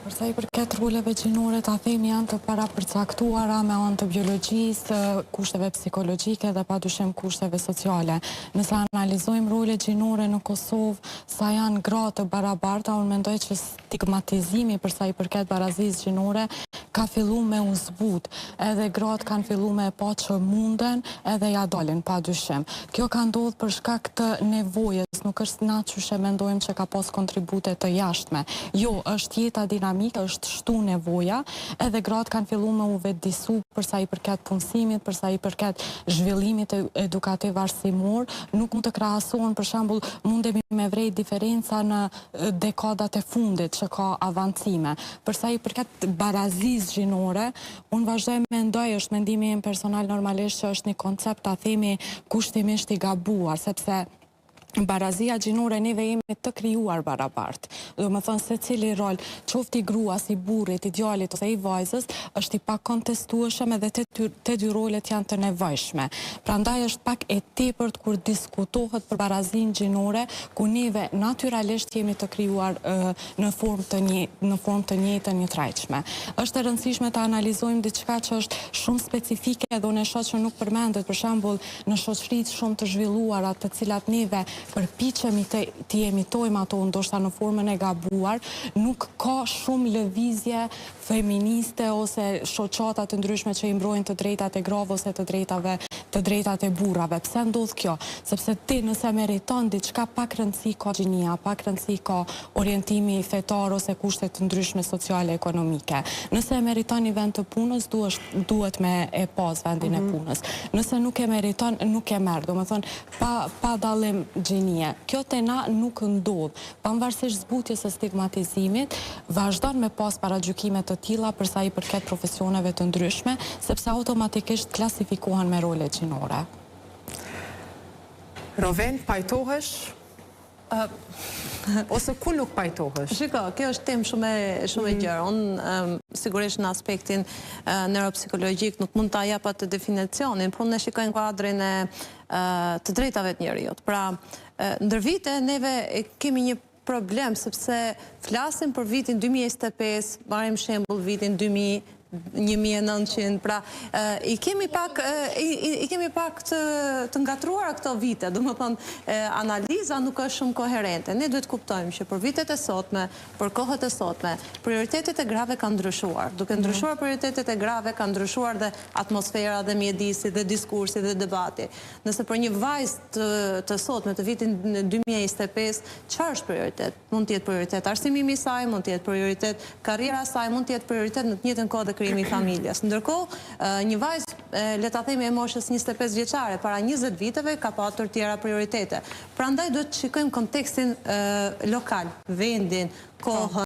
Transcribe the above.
Përsa i përket roleve gjinore, ta themi janë të parapërcaktuara me anë të biologjisë, kushteve psikologjike dhe padyshim kushteve sociale. Nëse analizojmë role gjinore në Kosovë, sa janë gra të barabarta, unë mendoj që stigmatizimi përsa i përket barazisë gjinore ka fillu me u zbut. Edhe gratë kanë fillu me pa që munden, edhe ja dalin, padyshim. Kjo ka ndodhur për shkak të nevojës, nuk është na që mendojmë që ka pas kontribute të jashtme. Jo, është jeta dinamike, është shtu nevoja, edhe gratë kanë fillu me u vetëdisu përsa i përket punësimit, përsa i përket zhvillimit edukativ arsimor, nuk mund të krahasohen, për shembull, mundemi me vrejt diferenca në dekadat e fundit që ka avancime. Përsa i përket barazisë gjinore, unë vazhdoj mendoj, është mendimi im personal normalisht që është një koncept, ta themi, kushtimisht i gabuar, sepse barazia gjinore neve jemi të krijuar barabart. Do më thënë se cili rol, qofti gruas, i burrit, i djalit ose i vajzës, është i pak kontestueshëm edhe të dy rolet janë të nevojshme. Prandaj është pak e tepërt kur diskutohet për barazinë gjinore, ku neve natyralisht jemi të krijuar në formë të njëjtë, një trajtshme. Është e rëndësishme të analizojmë diçka që është shumë specifike dhe unë e shoh që nuk përmendet, për shembull, në shoqëritë shumë të zhvilluara, të cilat neve përpiqemi të imitojmë ato ndoshta në formën e gabuar, nuk ka shumë lëvizje feministe ose shoqata të ndryshme që i mbrojnë të drejtat e grave ose të drejtat e burrave. Pse ndodh kjo? Sepse ti nëse meriton diçka, pak rëndësi ka gjinia, pak rëndësi ka orientimi fetar ose kushte të ndryshme sociale ekonomike. Nëse e meriton një vend të punës, duhet me e pas vendin e punës. Nëse nuk e meriton, nuk e merr. Domethënë pa dallim gjinie. Kjo te na nuk ndodh. Pavarësisht zbutjes së stigmatizimit, vazhdon me pas paragjykime të tilla përsa i përket profesioneve të ndryshme, sepse automatikisht klasifikohen me role gjinore. Roven, pajtohesh? Ose ku nuk pajtohesh? Shiko, kjo është temë shumë e gjerë. Unë sigurisht në aspektin neuropsikologjik nuk mund ta jap atë definicionin, por ne shikojmë kuadrin e të drejtave të njerëzit. Pra, ndër vite neve kemi një problem sepse flasim për vitin 2025, marrim shembull vitin 1900, pra i kemi pak të ngatruara këto vite, do më thonë analiza nuk është shumë koherente. Ne duhet kuptojmë që për vitet e sotme, për kohët e sotme, prioritetet e grave kanë ndryshuar. Duke ndryshuar prioritetet e grave, kanë ndryshuar dhe atmosfera dhe mjedisi dhe diskursi dhe debati. Nëse për një vajzë të sotme të vitin 2025, çfarë është prioritet? Mund të jetë prioritet arsimimi i saj, mund të jetë prioritet karriera e saj, mund të jetë prioritet në të njëjtën kohë dhe krijimi i familjes. Ndërkohë, një vajzë, le ta themi e moshës 25 vjeçare, para 20 viteve ka patur tjera prioritete. Prandaj duhet të shikojmë kontekstin lokal, vendin, kohën,